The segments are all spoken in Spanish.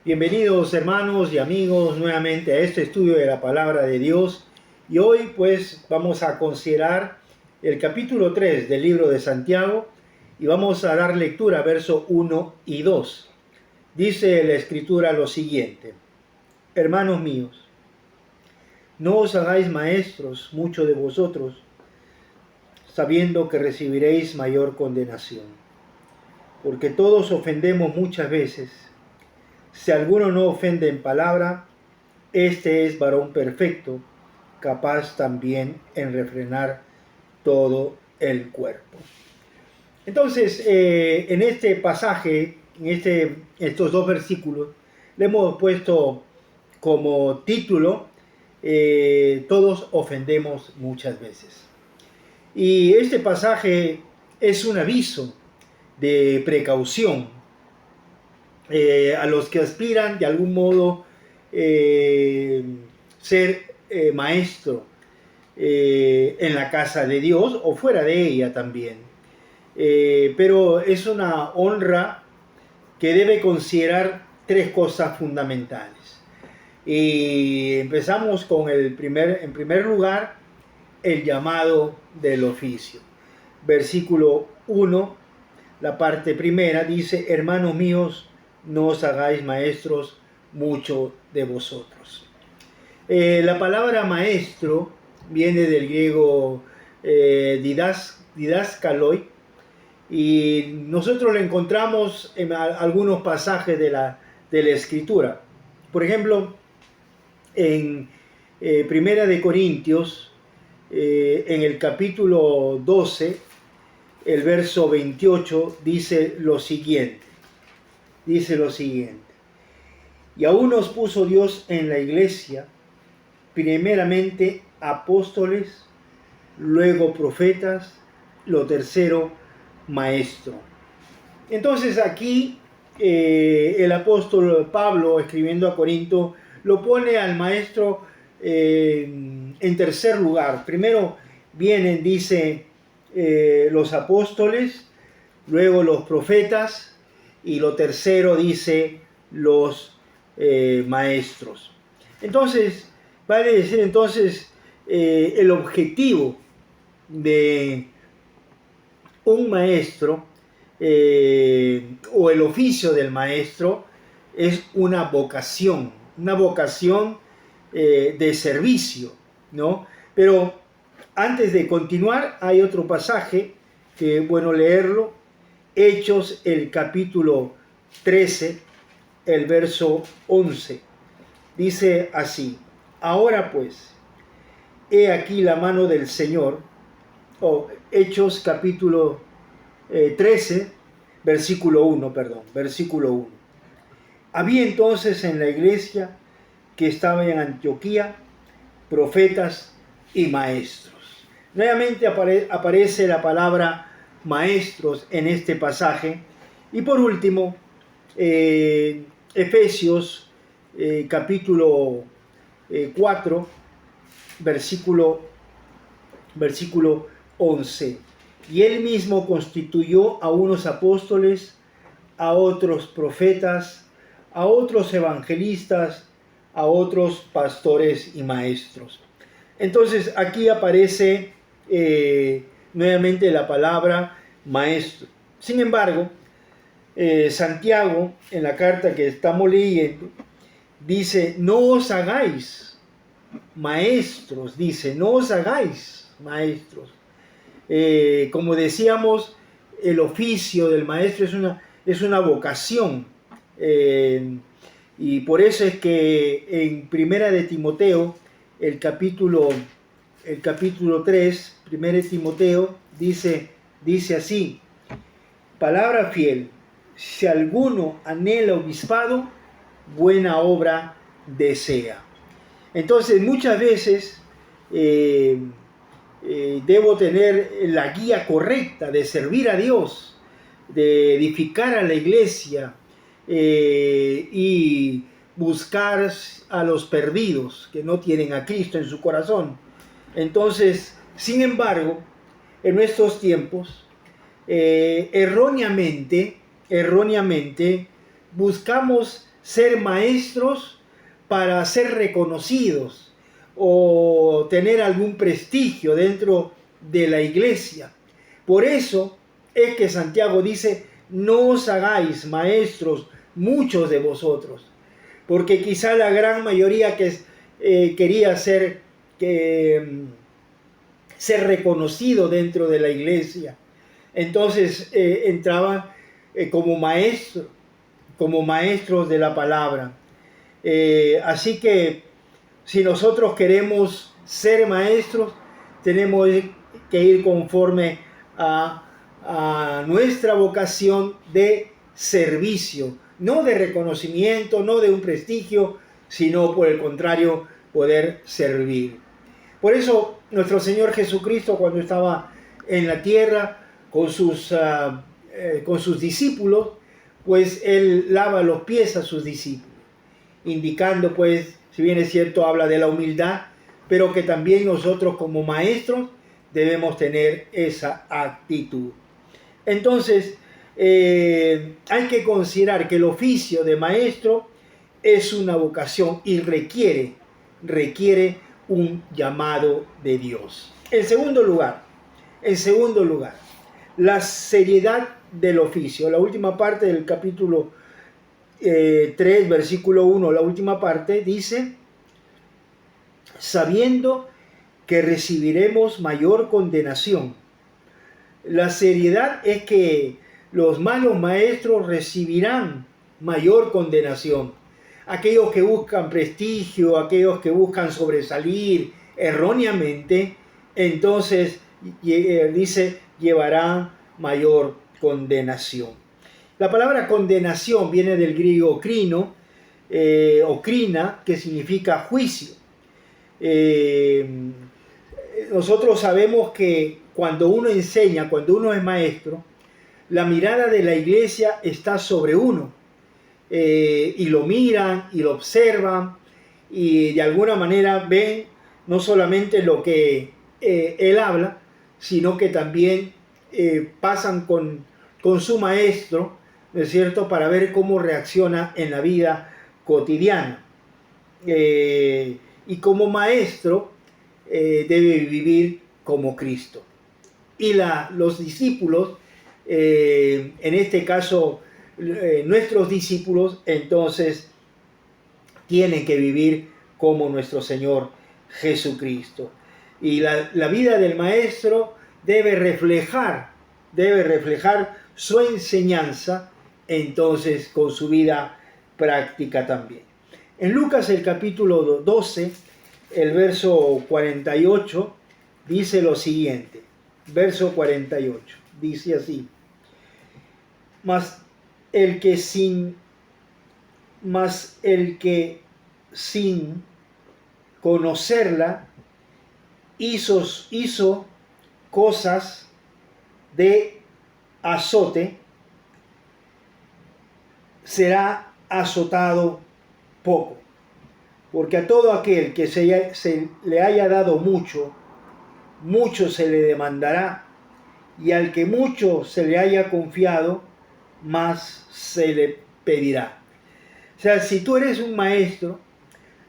Bienvenidos hermanos y amigos nuevamente a este estudio de la palabra de Dios, y hoy pues vamos a considerar el capítulo 3 del libro de Santiago y vamos a dar lectura a verso 1 y 2. Dice la escritura lo siguiente: Hermanos míos, no os hagáis maestros muchos de vosotros, sabiendo que recibiréis mayor condenación, porque todos ofendemos muchas veces. Si alguno no ofende en palabra, este es varón perfecto, capaz también en refrenar todo el cuerpo. Entonces, en este pasaje, estos dos versículos, le hemos puesto como título, todos ofendemos muchas veces. Y este pasaje es un aviso de precaución a los que aspiran de algún modo ser maestro en la casa de Dios o fuera de ella también. Pero es una honra que debe considerar tres cosas fundamentales. Y empezamos con en primer lugar, el llamado del oficio. Versículo 1, la parte primera, dice: hermanos míos, no os hagáis maestros mucho de vosotros. La palabra maestro viene del griego didaskaloi, y nosotros lo encontramos en algunos pasajes de la escritura. Por ejemplo, en Primera de Corintios, en el capítulo 12, el verso 28, dice lo siguiente. Y aún nos puso Dios en la iglesia, primeramente apóstoles, luego profetas, lo tercero maestro. Entonces aquí el apóstol Pablo, escribiendo a Corinto, lo pone al maestro en tercer lugar. Primero vienen, dice, los apóstoles, luego los profetas, y lo tercero dice los maestros. Entonces, vale decir entonces, el objetivo de un maestro o el oficio del maestro es una vocación de servicio, ¿no? Pero antes de continuar, hay otro pasaje que es bueno leerlo. Hechos, el capítulo 13, el verso 11. Dice así: ahora pues, he aquí la mano del Señor. Hechos capítulo 13, versículo 1. Había entonces en la iglesia que estaba en Antioquía profetas y maestros. Nuevamente aparece la palabra maestros en este pasaje. Y por último, Efesios capítulo 4, versículo 11. Y él mismo constituyó a unos apóstoles, a otros profetas, a otros evangelistas, a otros pastores y maestros. Entonces aquí aparece nuevamente la palabra maestro. Sin embargo, Santiago, en la carta que estamos leyendo, dice: no os hagáis maestros, como decíamos, el oficio del maestro es una vocación, y por eso es que en Primera de Timoteo, el capítulo 3, Primera de Timoteo, dice así: palabra fiel, si alguno anhela obispado, buena obra desea. Entonces, muchas veces debo tener la guía correcta de servir a Dios, de edificar a la iglesia y buscar a los perdidos que no tienen a Cristo en su corazón. Entonces, sin embargo, en nuestros tiempos, erróneamente buscamos ser maestros para ser reconocidos o tener algún prestigio dentro de la iglesia. Por eso es que Santiago dice, no os hagáis maestros muchos de vosotros, porque quizá la gran mayoría que quería ser reconocido dentro de la iglesia, entonces entraban como maestros de la palabra. Así que si nosotros queremos ser maestros, tenemos que ir conforme a nuestra vocación de servicio, no de reconocimiento, no de un prestigio, sino por el contrario, poder servir. Por eso nuestro Señor Jesucristo, cuando estaba en la tierra con sus discípulos, pues Él lava los pies a sus discípulos, indicando, pues, si bien es cierto, habla de la humildad, pero que también nosotros como maestros debemos tener esa actitud. Entonces, hay que considerar que el oficio de maestro es una vocación y requiere un llamado de Dios. En segundo lugar, la seriedad del oficio. La última parte del capítulo 3, versículo 1, la última parte dice, sabiendo que recibiremos mayor condenación. La seriedad es que los malos maestros recibirán mayor condenación. Aquellos que buscan prestigio, aquellos que buscan sobresalir erróneamente, entonces dice, llevarán mayor condenación. La palabra condenación viene del griego crino, o crina, que significa juicio. Nosotros sabemos que cuando uno enseña, cuando uno es maestro, la mirada de la iglesia está sobre uno, y lo miran y lo observan y de alguna manera ven no solamente lo que él habla, sino que también pasan con su maestro, ¿no es cierto?, para ver cómo reacciona en la vida cotidiana. Y como maestro debe vivir como Cristo. Y los discípulos, en este caso nuestros discípulos, entonces tienen que vivir como nuestro Señor Jesucristo. Y la vida del maestro debe reflejar su enseñanza, entonces, con su vida práctica también. En Lucas, el capítulo 12, el verso 48, dice lo siguiente. Verso 48, dice así: Mas el que sin conocerla hizo cosas de azote, será azotado poco. Porque a todo aquel que se le haya dado mucho, mucho se le demandará, y al que mucho se le haya confiado, más se le pedirá. O sea, si tú eres un maestro,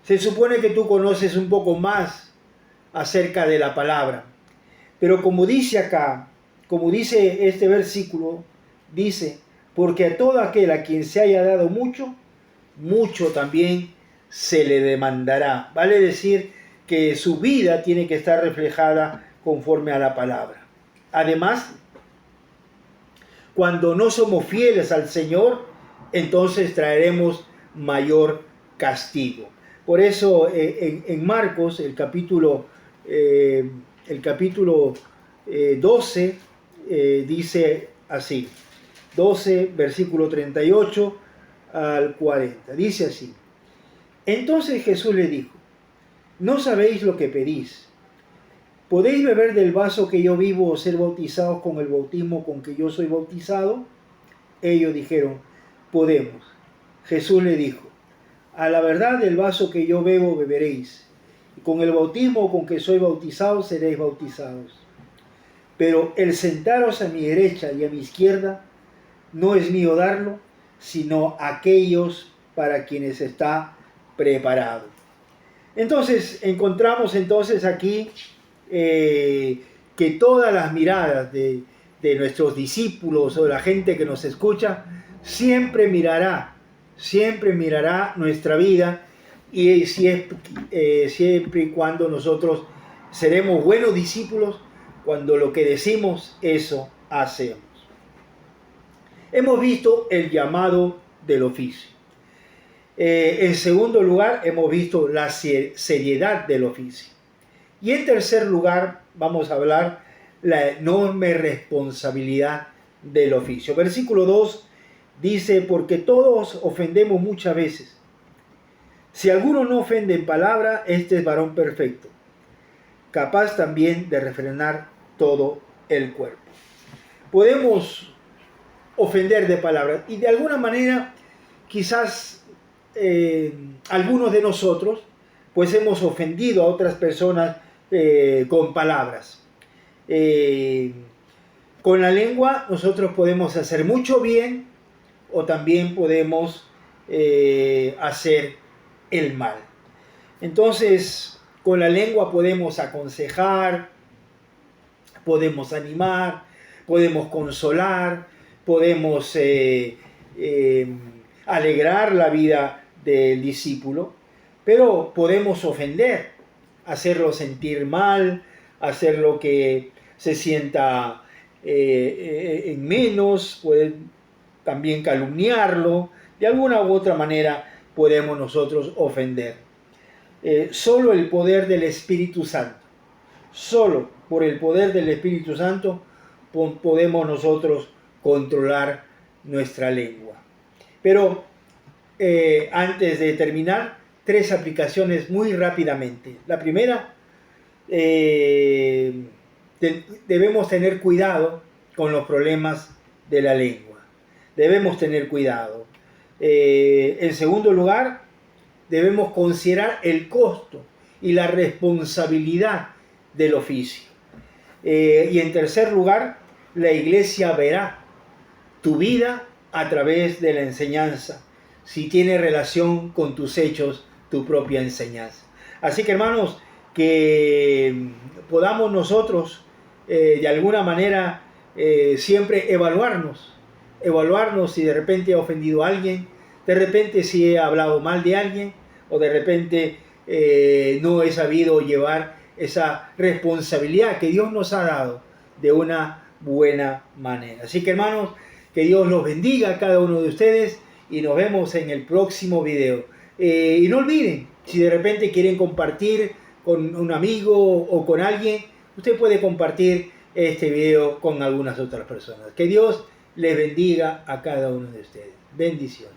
se supone que tú conoces un poco más acerca de la palabra. Pero como dice acá, como dice este versículo, dice, porque a todo aquel a quien se haya dado mucho, mucho también se le demandará. Vale decir que su vida tiene que estar reflejada conforme a la palabra. Además, cuando no somos fieles al Señor, entonces traeremos mayor castigo. Por eso en Marcos, el capítulo 12, dice así, 12, versículo 38 al 40, dice así: Entonces Jesús le dijo, ¿no sabéis lo que pedís? ¿Podéis beber del vaso que yo vivo o ser bautizados con el bautismo con que yo soy bautizado? Ellos dijeron, podemos. Jesús le dijo, a la verdad del vaso que yo bebo beberéis, y con el bautismo con que soy bautizado seréis bautizados. Pero el sentaros a mi derecha y a mi izquierda no es mío darlo, sino aquellos para quienes está preparado. Entonces, encontramos entonces aquí que todas las miradas de nuestros discípulos o de la gente que nos escucha, siempre mirará nuestra vida, y siempre y cuando nosotros seremos buenos discípulos, cuando lo que decimos, eso hacemos. Hemos visto el llamado del oficio. En segundo lugar, hemos visto la seriedad del oficio. Y en tercer lugar, vamos a hablar la enorme responsabilidad del oficio. Versículo 2 dice, porque todos ofendemos muchas veces. Si alguno no ofende en palabra, este es varón perfecto, capaz también de refrenar todo el cuerpo. Podemos ofender de palabra, y de alguna manera quizás algunos de nosotros pues hemos ofendido a otras personas con palabras. Con la lengua nosotros podemos hacer mucho bien, o también podemos hacer el mal. Entonces, con la lengua podemos aconsejar, podemos animar, podemos consolar, podemos alegrar la vida del discípulo, pero podemos ofender, hacerlo sentir mal, hacerlo que se sienta en menos, puede también calumniarlo, de alguna u otra manera podemos nosotros ofender. Solo el poder del Espíritu Santo, solo por el poder del Espíritu Santo podemos nosotros controlar nuestra lengua. Pero antes de terminar, 3 aplicaciones muy rápidamente. La primera, debemos tener cuidado con los problemas de la lengua. Debemos tener cuidado. En segundo lugar, debemos considerar el costo y la responsabilidad del oficio. Y en tercer lugar, la iglesia verá tu vida a través de la enseñanza, si tiene relación con tus hechos, tu propia enseñanza. Así que, hermanos, que podamos nosotros de alguna manera siempre evaluarnos si de repente he ofendido a alguien, de repente si he hablado mal de alguien, o de repente no he sabido llevar esa responsabilidad que Dios nos ha dado de una buena manera. Así que, hermanos, que Dios los bendiga a cada uno de ustedes, y nos vemos en el próximo video. Y no olviden, si de repente quieren compartir con un amigo o con alguien, usted puede compartir este video con algunas otras personas. Que Dios les bendiga a cada uno de ustedes. Bendiciones.